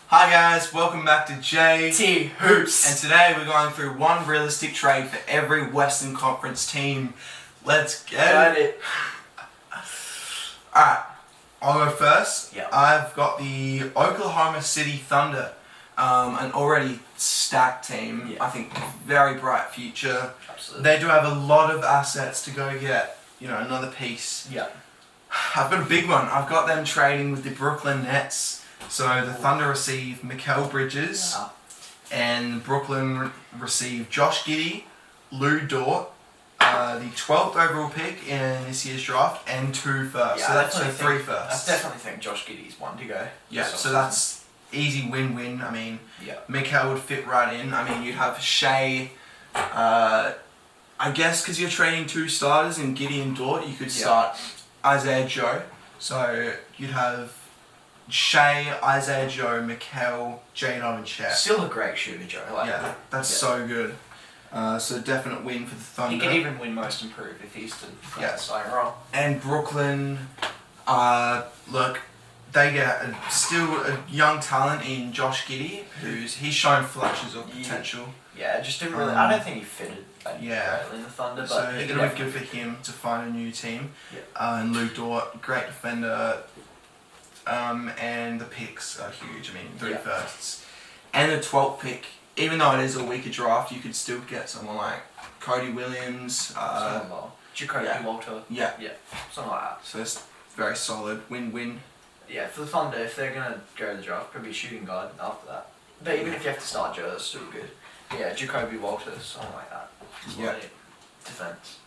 Hi guys, welcome back to JT Hoops. And today we're going through one realistic trade for every Western Conference team. Let's get it. Alright, I'll go first. Yep. I've got the Oklahoma City Thunder, an already stacked team. Yep. I think very bright future. Absolutely. They do have a lot of assets to go get, another piece. Yeah. I've got a big one. I've got them trading with the Brooklyn Nets. So the Thunder receive Mikal Bridges, and Brooklyn receive Josh Giddey, Lou Dort, the 12th overall pick in this year's draft, and 2 firsts. Yeah, so that's 3 firsts. I definitely think Josh Giddey's one to go. Yeah, so that's easy win-win. I mean, yeah. Mikal would fit right in. I mean, you'd have Shea, I guess because you're trading 2 starters in Giddey and Dort, you could start Isaiah Joe. So you'd have Shea, Isaiah Joe, Mikal, Jadon, and Chet. Still a great shooter, Joe. That's so good. So definite win for the Thunder. He could even win Most Improved if he's to play the starting role. And Brooklyn, look, they get still a young talent in Josh Giddey, he's shown flashes of potential. Yeah, just didn't really. I don't think he fitted greatly in the Thunder, but so it'll be good for him to find a new team. Yeah. And Lou Dort, great defender. And the picks are huge. I mean, 3 firsts. And the 12th pick, even though it is a weaker draft, you could still get someone like Cody Williams. Jacoby Walter. Yeah. Yeah, something like that. So it's very solid. Win-win. Yeah, for the Thunder, if they're going to go to the draft, probably shooting guard after that. But even if you have to start Joe, that's still good. Yeah, Jacoby Walter, something like that. Yeah. Defense.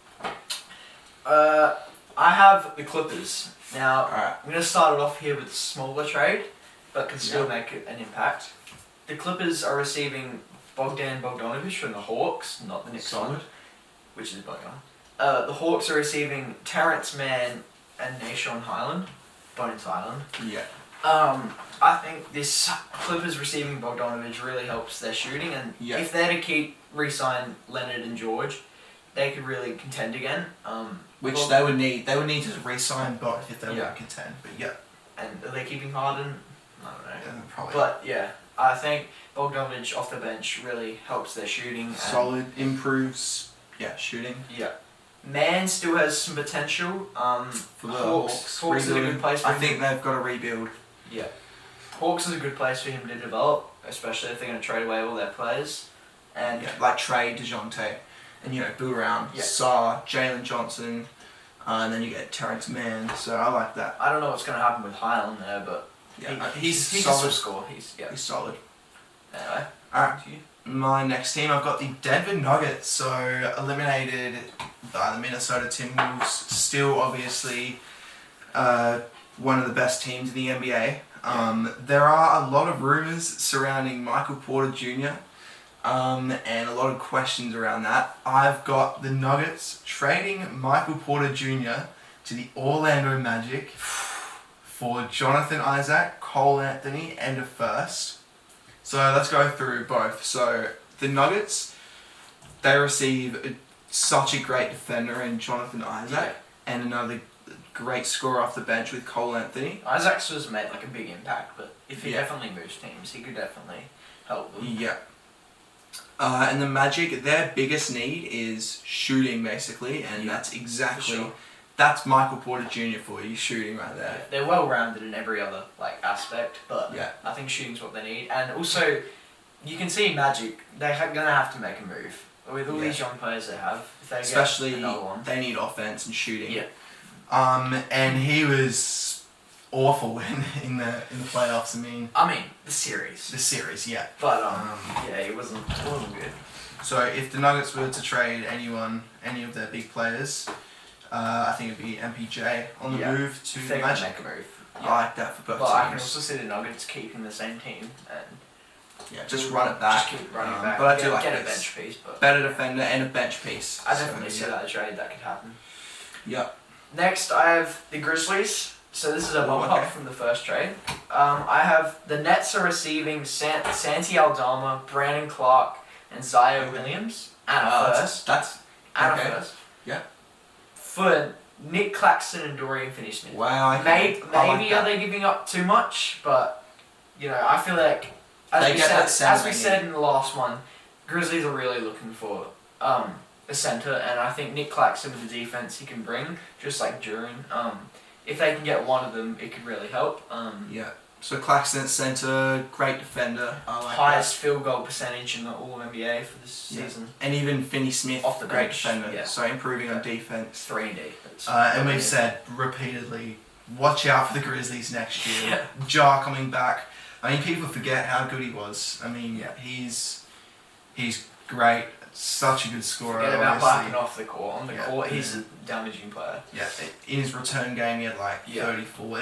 I have the Clippers. Now, I'm going to start it off here with a smaller trade, but can still make an impact. The Clippers are receiving Bogdan Bogdanovic from the Hawks, not the Knicks one, which is Bogdan. The Hawks are receiving Terrence Mann and Nashon Highland, Bones Highland. Yeah. I think this Clippers receiving Bogdanovic really helps their shooting, and if they're to keep re-sign Leonard and George, they could really contend again. Which they would need. They would need to re-sign both if they want to contend. But And are they keeping Harden? I don't know. Probably. But I think Bogdanovic off the bench really helps their shooting. Solid, improves. Shooting. Yeah. Man still has some potential. For the Hawks Hawks is a good place for him. I think they've got to rebuild. Yeah. Hawks is a good place for him to develop, especially if they're going to trade away all their players. And like trade DeJounte. And build around Saar, Jalen Johnson, and then you get Terrence Mann. So I like that. I don't know what's going to happen with Highland there, but he's solid. Score. He's solid. Anyway, alright. My next team, I've got the Denver Nuggets. So eliminated by the Minnesota Timberwolves. Still, obviously, one of the best teams in the NBA. There are a lot of rumors surrounding Michael Porter Jr. And a lot of questions around that. I've got the Nuggets trading Michael Porter Jr. to the Orlando Magic for Jonathan Isaac, Cole Anthony, and a first. So let's go through both. So the Nuggets, they receive such a great defender in Jonathan Isaac and another great scorer off the bench with Cole Anthony. Isaac's has made a big impact, but if he definitely moves teams, he could definitely help them. Yeah. And the Magic, their biggest need is shooting, basically, and that's exactly that's Michael Porter Jr. for you, shooting right there. Yeah, they're well rounded in every other aspect, but I think shooting's what they need. And also, you can see Magic, they're gonna have to make a move with all these young players they have. If they especially get another one. They need offense and shooting. Yeah. And he was awful in the playoffs. I mean the series. The series, yeah. But it wasn't good. So if the Nuggets were to trade any of their big players, I think it'd be MPJ on the move to the Magic. Make a move. I like that for both teams. But I can also see the Nuggets keeping the same team and just run it back. Just keep running it back. But I do like get this. A bench piece, but better defender and a bench piece. I definitely see that trade that could happen. Yep. Next, I have the Grizzlies. So this is a bump up from the first trade. I have the Nets are receiving Santi Aldama, Brandon Clark, and Zion Williams. And a first. That's a first. Yeah. For Nick Claxton and Dorian Finney-Smith. Wow. Maybe are they giving up too much? But I feel like They get that centre as we they said in the last one, Grizzlies are really looking for a centre, and I think Nick Claxton with the defense he can bring, just like Duran. If they can get one of them, it could really help. Yeah. So Claxton at centre, great defender. I like highest field goal percentage in the All NBA for this season. And even Finney Smith, Off the great bench, defender. yeah. So improving on defense. 3-and-D. And we've said repeatedly, watch out for the Grizzlies next year. Yeah. Ja coming back. I mean, people forget how good he was. I mean, he's great. Such a good scorer. Forget about obviously. backing off the court. On the court, he's a damaging player. Yeah, in his return game, he had like 34.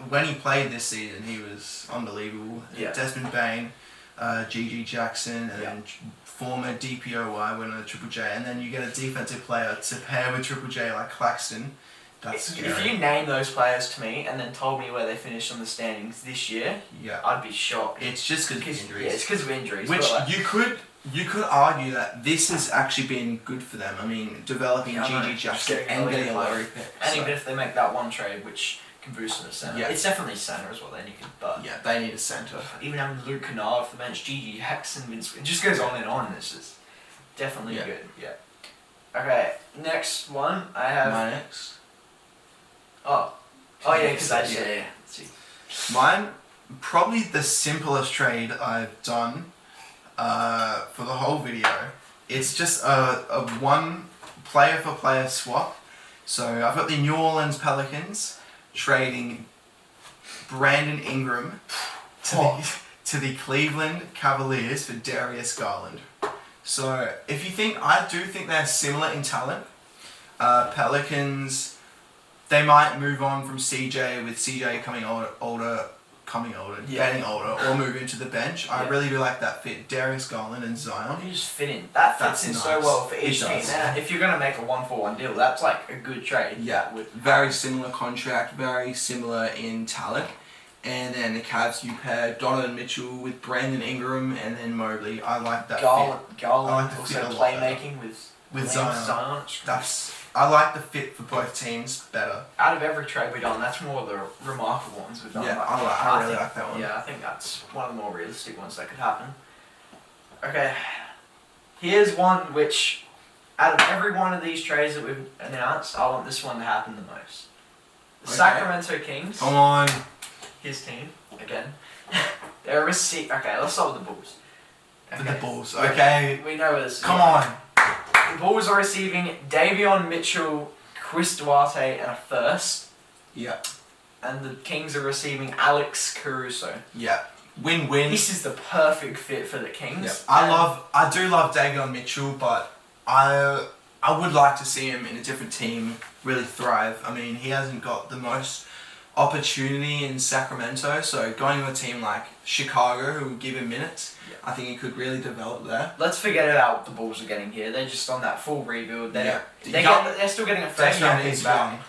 When he played this season, he was unbelievable. Yeah. Desmond Bain, Gigi Jackson, and former DPOY winner Triple J. And then you get a defensive player to pair with Triple J like Claxton. That's scary. If you name those players to me and then told me where they finished on the standings this year, I'd be shocked. It's just because of injuries. Yeah, it's because of injuries. Which you could argue that this has actually been good for them. I mean, developing Gigi Jackson and getting a lottery pick. And even if they make that one trade, which can boost them to centre, it's definitely centre as well. They need, but they need a centre. Even having Luke Kennard off the bench, Gigi Jackson, it just goes on and on. It's just definitely good. Yeah. Okay, next one I have. My next. Oh yeah, because I said Let's see. Mine, probably the simplest trade I've done for the whole video. It's just a one player for player swap. So I've got the New Orleans Pelicans trading Brandon Ingram to the Cleveland Cavaliers for Darius Garland. So if you think, I do think they're similar in talent. Pelicans, they might move on from CJ with CJ getting older, or move into the bench. I really do like that fit. Darius Garland and Zion. You just fit in. That fits in so well for each team. And if you're going to make a 1-for-1 deal, that's like a good trade. Yeah, with very similar contract, very similar in talent. And then the Cavs, you pair Donovan Mitchell with Brandon Ingram and then Mobley. I like that fit. Garland also playmaking with Zion. I like the fit for both teams better. Out of every trade we've done, that's more of the remarkable ones we've done. Yeah, I really like that one. Yeah, I think that's one of the more realistic ones that could happen. Okay, here's one which, out of every one of these trades that we've announced, I want this one to happen the most. The Sacramento Kings. Come on. His team, again. They're okay, let's start with the Bulls. Okay. The Bulls, okay. We know where this is. Come on. The Bulls are receiving Davion Mitchell, Chris Duarte, and a first. Yeah. And the Kings are receiving Alex Caruso. Yeah. Win-win. This is the perfect fit for the Kings. Yeah. I do love Davion Mitchell, but I would like to see him in a different team really thrive. I mean, he hasn't got the most opportunity in Sacramento, so going to a team like Chicago who would give him minutes, I think he could really develop there. Let's forget about what the Bulls are getting here. They're just on that full rebuild. They're still getting a first round pick back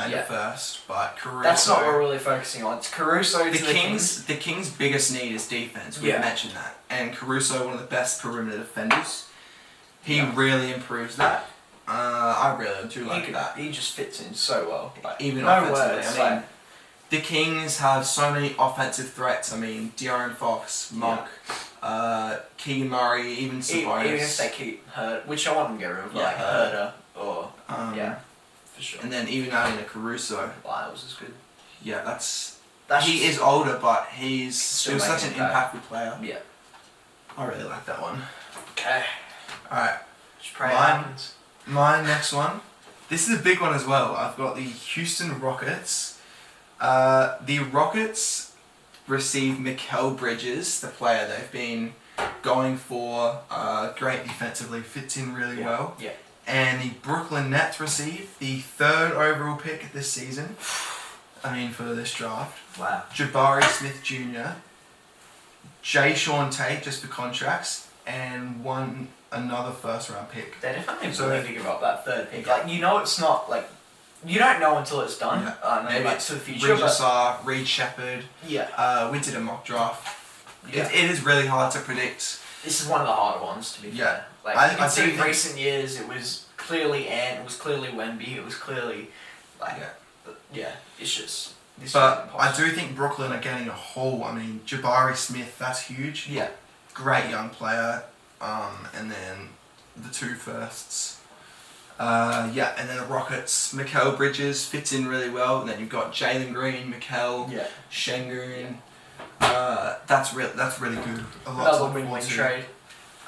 in the first, but Caruso. That's not what we're really focusing on. It's Caruso to the Kings. The Kings' biggest need is defense. We've mentioned that, and Caruso, one of the best perimeter defenders. He really improves that. I really do like that. He just fits in so well. Like, even no offensively. I mean, the Kings have so many offensive threats. I mean, De'Aaron Fox, Monk, Keegan Murray, even Sabonis. Even if they keep Hurt, which I want them to get rid of, like Herter or for sure. And then even adding a Caruso. Lyles is good. Yeah, he is older, but he's still such an impactful player. Yeah. I really like that one. Okay. Alright. Just pray it happens. My next one. This is a big one as well. I've got the Houston Rockets. The Rockets receive Mikal Bridges, the player they've been going for, great defensively, fits in really well. Yeah. And the Brooklyn Nets receive the 3rd overall pick this season. For this draft. Wow. Jabari Smith Jr., Jay Sean Tate just for contracts, and another first round pick. They're definitely willing to give up that 3rd pick. Like, it's not like. You don't know until it's done. Yeah. Maybe it's to the future. Reed Shepherd. Yeah. We did a mock draft. Yeah. It is really hard to predict. This is one of the harder ones, to be fair. Like, you can see in recent years, it was clearly Ant, it was clearly Wemby, it was clearly, it's just... But I do think Brooklyn are getting a haul. I mean, Jabari Smith, that's huge. Yeah. Great young player. And then the 2 firsts. And then the Rockets, Mikal Bridges fits in really well. And then you've got Jalen Green, Mikal, Şengün. That's really good. A lot Another win-win trade.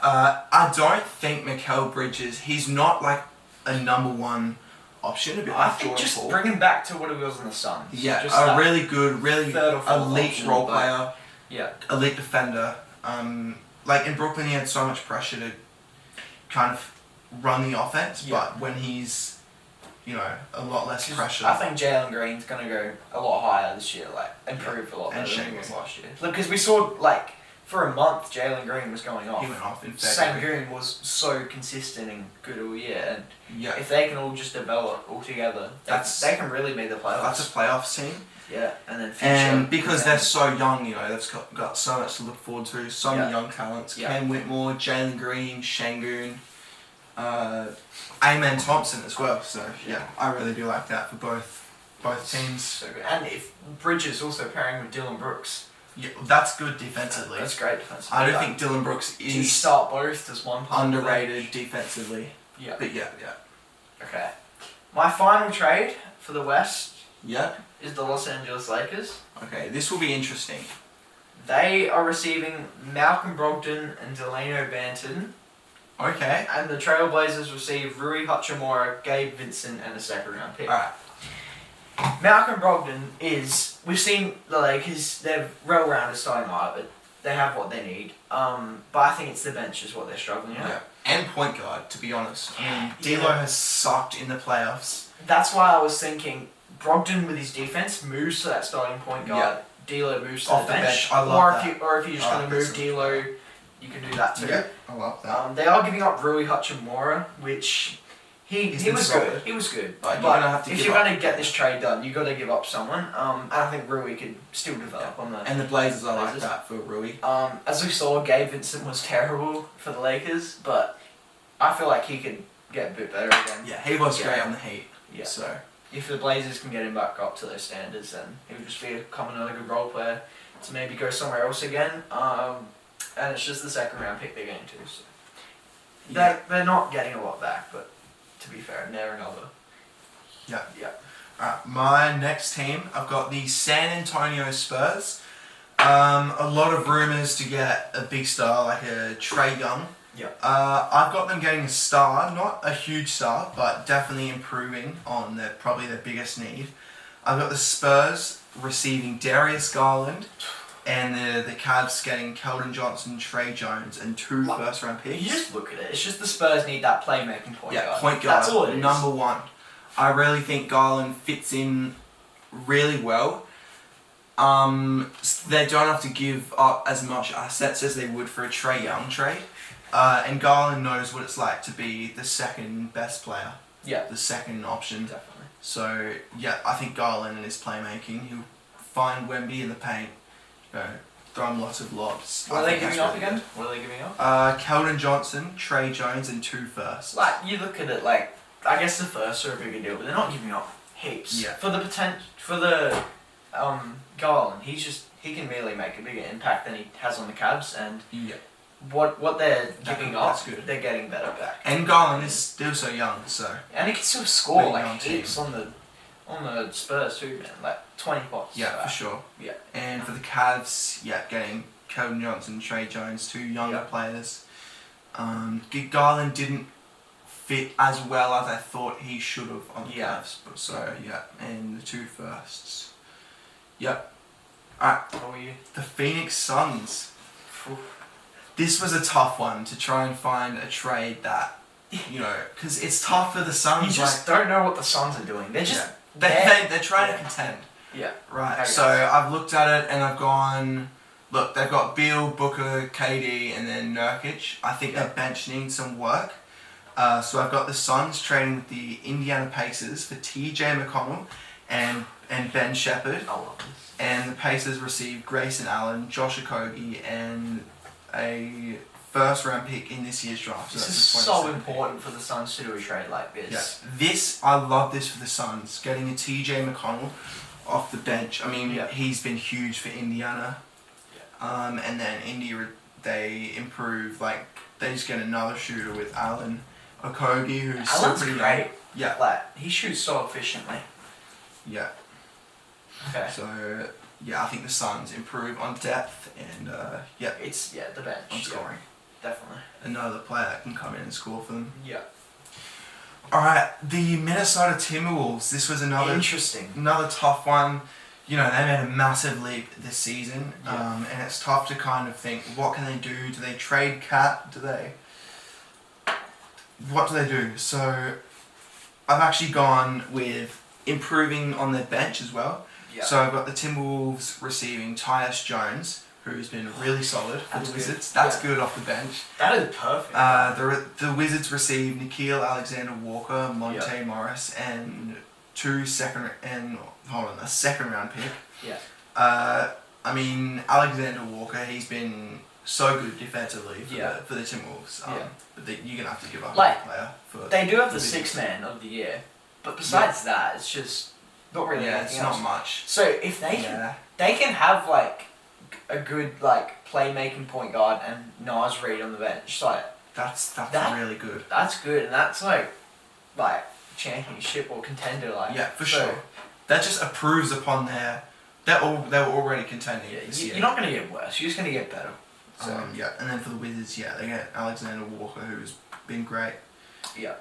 I don't think Mikal Bridges, he's not like a number 1 option. A bit I like think Jordan just Poole. bring him back to what he was in the Suns. Yeah, just a really good, really elite option, role player. Yeah. Elite defender. Like in Brooklyn, he had so much pressure to kind of run the offense, but when he's, a lot less pressure. I think Jalen Green's going to go a lot higher this year, like improve a lot better than he was last year. Because we saw, like, for a month, Jalen Green was going off. He went off in February. Şengün was so consistent and good all year, and yeah. if they can all just develop all together, they can really make the playoffs. That's a playoffs team. Yeah, and then because they're so young, they've got so much to look forward to. So many young talents. Yeah. Cam Whitmore, Jalen Green, Şengün, Amen Thompson as well. So yeah, I really do like that for both teams. So good. And if Bridges also pairing with Dylan Brooks. Yeah, that's good defensively. That's great defensively. I don't think Dylan Brooks is. Do you start both as one part underrated defensively? Yeah. But yeah. Okay. My final trade for the West. Yeah. Is the Los Angeles Lakers. Okay, this will be interesting. They are receiving Malcolm Brogdon and Delano Banton. Okay. And the Trailblazers receive Rui Hachimura, Gabe Vincent, and a second-round pick. Alright. Malcolm Brogdon is... We've seen the Lakers, they're well-rounded starting lineup, but they have what they need. But I think it's the bench is what they're struggling at. Yeah. And point guard, to be honest. I mean, D'Lo has sucked in the playoffs. That's why I was thinking Brogdon with his defense moves to that starting point guard. Yeah. D'Lo moves to off the bench. I love that. Or if you're just going to move D'Lo, you can do that too. Yeah, I love that. They are giving up Rui Hachimura, which he was good. He was good. But if you're going to get this trade done, you've got to give up someone. And I think Rui could still develop on that. And the Blazers are like that for Rui. As we saw, Gabe Vincent was terrible for the Lakers, but I feel like he could get a bit better again. Yeah, he was great on the Heat. Yeah. So if the Blazers can get him back up to those standards, then he would just become another good role player to maybe go somewhere else again. And it's just the second round pick they're getting to. So. They're not getting a lot back, but to be fair, they're another. Yeah. Yeah. Alright, my next team, I've got the San Antonio Spurs. A lot of rumours to get a big star like a Trae Young. Yeah. I've got them getting a star, not a huge star, but definitely improving on probably their biggest need. I've got the Spurs receiving Darius Garland, and the Cavs getting Keldon Johnson, Trey Jones, and 2 first-round picks. You just look at it. It's just the Spurs need that playmaking point guard. Yeah, point guard. That's all it is. Number 1. I really think Garland fits in really well. They don't have to give up as much assets as they would for a Trae Young trade. And Garland knows what it's like to be the second best player. Yeah. The second option. Definitely. So, yeah, I think Garland and his playmaking, he'll find Wemby in the paint, throw him lots of lobs. What are they giving up again? What are they giving up? Keldon Johnson, Trey Jones, and 2 firsts. Like, you look at it like, I guess the firsts are a bigger deal, but they're not giving up heaps. Yeah. For the Garland, he can really make a bigger impact than he has on the Cavs, and what they're giving up, they're getting better back. And Garland is still so young, so. And he can still score like heaps on the Spurs too, man. Like 20 points. Yeah, for sure. Yeah. And for the Cavs, getting Keldon Johnson, Trey Jones, 2 younger players. Garland didn't fit as well as I thought he should have on the Cavs. But so and the 2 firsts. Yep. Alright. How are you? The Phoenix Suns. This was a tough one to try and find a trade that, because it's tough for the Suns. You just don't know what the Suns are doing. They're just they're trying to contend. Yeah. Right. So I've looked at it and I've gone. Look, they've got Beal, Booker, KD, and then Nurkic. I think their bench needs some work. So I've got the Suns trading with the Indiana Pacers for TJ McConnell and Ben Shepherd. I love this. And the Pacers received Grayson Allen, Josh Okogie, and a first-round pick in this year's draft. This is so important for the Suns to do a trade like this. Yeah. I love this for the Suns. Getting a TJ McConnell. off the bench. I mean, Yeah. he's been huge for Indiana. And then India, they improve, like, they just get another shooter with Alan Okogie, who's Alan's still pretty great. young. Yeah. Like, he shoots so efficiently. Yeah. Okay. So, yeah, I think the Suns improve on depth and, It's, the bench. on scoring. Definitely. Another player that can come in and score for them. Yeah. Alright, the Minnesota Timberwolves. This was another tough one. You know, they made a massive leap this season, and it's tough to kind of think, what can they do? Do they trade Cat? What do they do? So, I've actually gone with improving on their bench as well. Yeah. So I've got the Timberwolves receiving Tyus Jones, who's been really solid for That's the good. Wizards. That's good off the bench. That is perfect. The Wizards receive Nickeil Alexander-Walker, Monte Morris, and a second round pick. Yeah. I mean, Alexander-Walker, he's been so good defensively for the Timberwolves. But you're going to have to give up a player. They do have the sixth man of the year, but besides that, it's just not really anything else. Not much. So if they can have like a good like playmaking point guard and Nas Reed on the bench, like that's really good. That's good, and that's like championship or contender, like for sure. That just improves upon they were already contending this year. You're not going to get worse. You're just going to get better. So and then for the Wizards, they get Alexander Walker, who's been great. Yeah.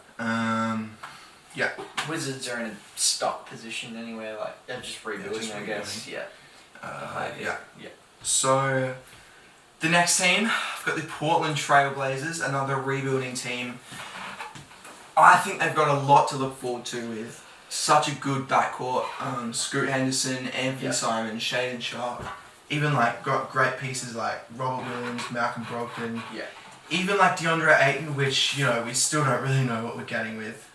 Wizards are in a stuck position anyway. Like they're just rebuilding, I guess. Yeah. So, the next team, I've got the Portland Trail Blazers, another rebuilding team. I think they've got a lot to look forward to with such a good backcourt. Scoot Henderson, Anthony Simon, Shaden Sharp. Even got great pieces like Robert Williams, Malcolm Brogdon. Yeah. Even like DeAndre Ayton, which, we still don't really know what we're getting with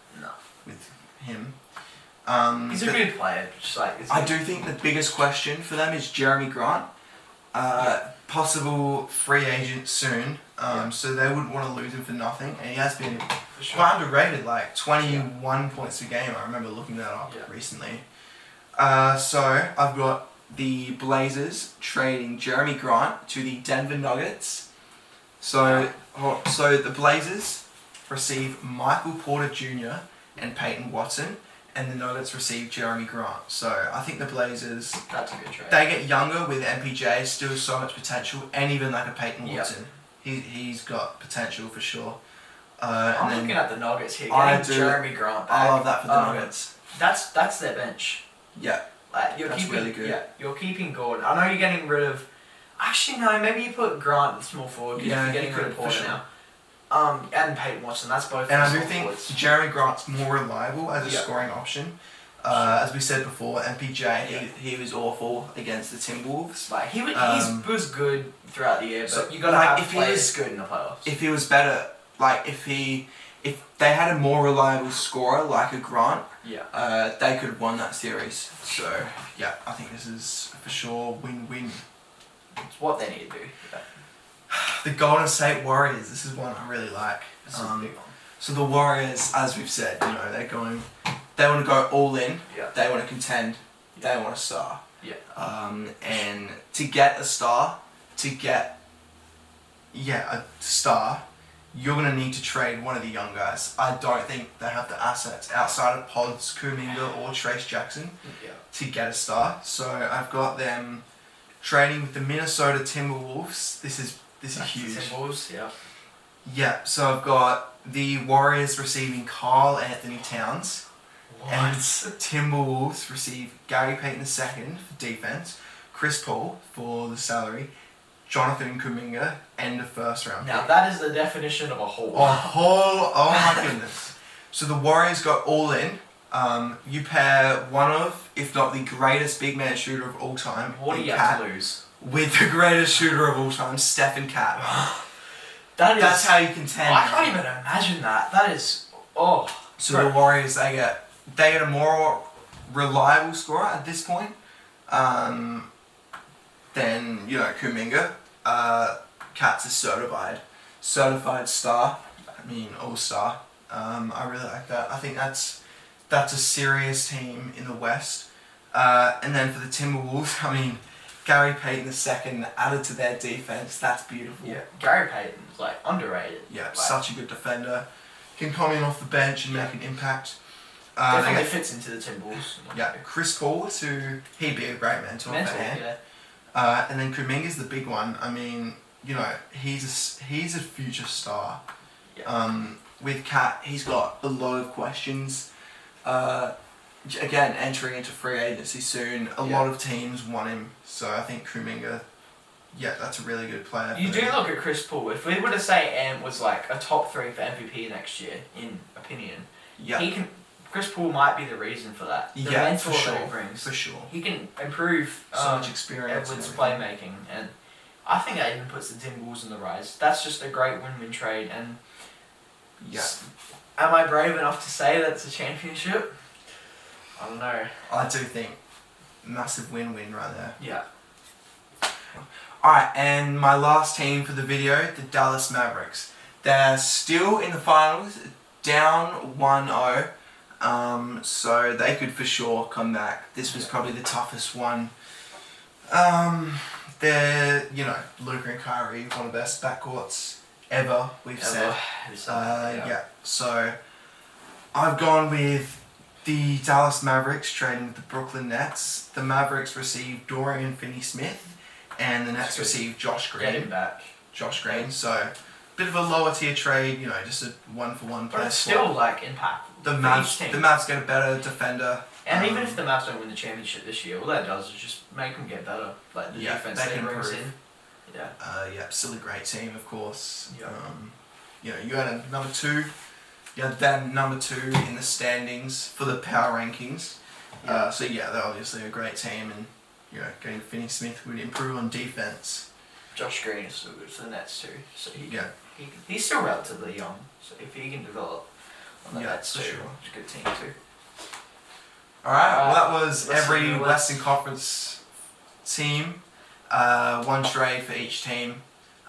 him. He's a good player. Just I do think the biggest question for them is Jeremy Grant. Possible free agent soon. So they wouldn't want to lose him for nothing. And he has been quite underrated, like 21 points a game. I remember looking that up recently. So I've got the Blazers trading Jeremy Grant to the Denver Nuggets. So the Blazers receive Michael Porter Jr. and Peyton Watson, and the Nuggets receive Jeremy Grant. So I think the Blazers, that's a good trade. They get younger with MPJ, still so much potential, and even like a Peyton Watson. He's got potential for sure. I'm looking at the Nuggets here, getting Jeremy Grant back. I love that for the Nuggets. That's their bench. Yeah. That's really good. Yeah, you're keeping Gordon. I know you're getting rid of... Actually, no, maybe you put Grant at the small forward because you're getting rid of Porter now. And Peyton Watson, that's both. And I do think Jeremy Grant's more reliable as a scoring option. As we said before, MPJ, he was awful against the Timberwolves. Like he was good throughout the year, but you got to have players good in the playoffs. If he was better, if they had a more reliable scorer like a Grant, they could have won that series. So I think this is for sure win-win. It's what they need to do. The Golden State Warriors. This is one I really like. This is a big one. So the Warriors, as we've said, they want to go all in. Yeah. They want to contend. They want a star. Yeah. And to get a star, a star, you're going to need to trade one of the young guys. I don't think they have the assets outside of Pods, Kuminga, or Trace Jackson to get a star. So I've got them trading with the Minnesota Timberwolves. This is huge. Timberwolves, Yeah, so I've got the Warriors receiving Karl Anthony Towns. What? And Timberwolves receive Gary Payton II for defense, Chris Paul for the salary, Jonathan Kuminga, and a first round pick. Now that is the definition of a haul. Oh my goodness. So the Warriors got all in. You pair one of, if not the greatest big man shooter of all time, what do you have to lose? With the greatest shooter of all time, Stephen Cat. That's how you contend. I can't even imagine that. That is So the Warriors, they get a more reliable scorer at this point than Kuminga. Cat's a certified star. I mean all-star. I really like that. I think that's a serious team in the West. And then for the Timberwolves, I mean, Gary Payton II added to their defense. That's beautiful. Yeah, Gary Payton's like underrated. Yeah, like, such a good defender. Can come in off the bench and make an impact. Definitely fits into the Timberwolves. Yeah, Chris Paul, he'd be a great mentor for him. Yeah. And then Kuminga's the big one. I mean, you know, he's a future star. Yeah. With Kat, he's got a lot of questions. Again, entering into free agency soon. A lot of teams want him, so I think Kuminga, that's a really good player. You do look at Chris Paul. If we were to say Ant was like a top 3 for MVP next year, in opinion, he can. Chris Paul might be the reason for that. The mentor that he brings. For sure. He can improve so much experience. Edwards' playmaking, and I think that even puts the Timberwolves in the rise. That's just a great win-win trade. And am I brave enough to say that it's a championship? I don't know. I do think massive win-win right there. Yeah. Alright, and my last team for the video, the Dallas Mavericks. They're still in the finals, down 1-0. So they could for sure come back. This was probably the toughest one. They're, Luka and Kyrie, one of the best backcourts ever, we've said. So I've gone with the Dallas Mavericks trading with the Brooklyn Nets. The Mavericks received Dorian Finney-Smith, and the Nets received Josh Green. Get him back. Josh Green. So bit of a lower tier trade, just a 1-for-1 player. But it's still impactful. The Mavs get a better defender. And even if the Mavs don't win the championship this year, all that does is just make them get better. Like the defense they brings in. Yeah. Still a great team, of course. Yeah. You had a number 2. You had them number 2 in the standings for the power rankings. Yeah. They're obviously a great team, and getting Finney-Smith would improve on defense. Josh Green is still good for the Nets too. So he's still relatively young. So if he can develop on the Nets too, sure. It's a good team too. Alright, well that was every Western Conference team. 1 trade for each team.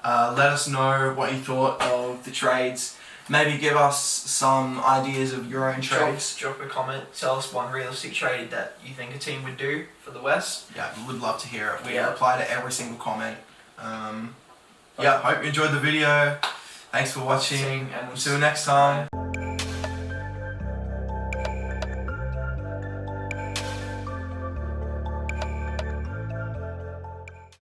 Let us know what you thought of the trades. Maybe give us some ideas of your own trades. Drop a comment. Tell us one realistic trade that you think a team would do for the West. Yeah, we'd love to hear it. We reply to every single comment. Hope you enjoyed the video. Thanks for watching. And until next time.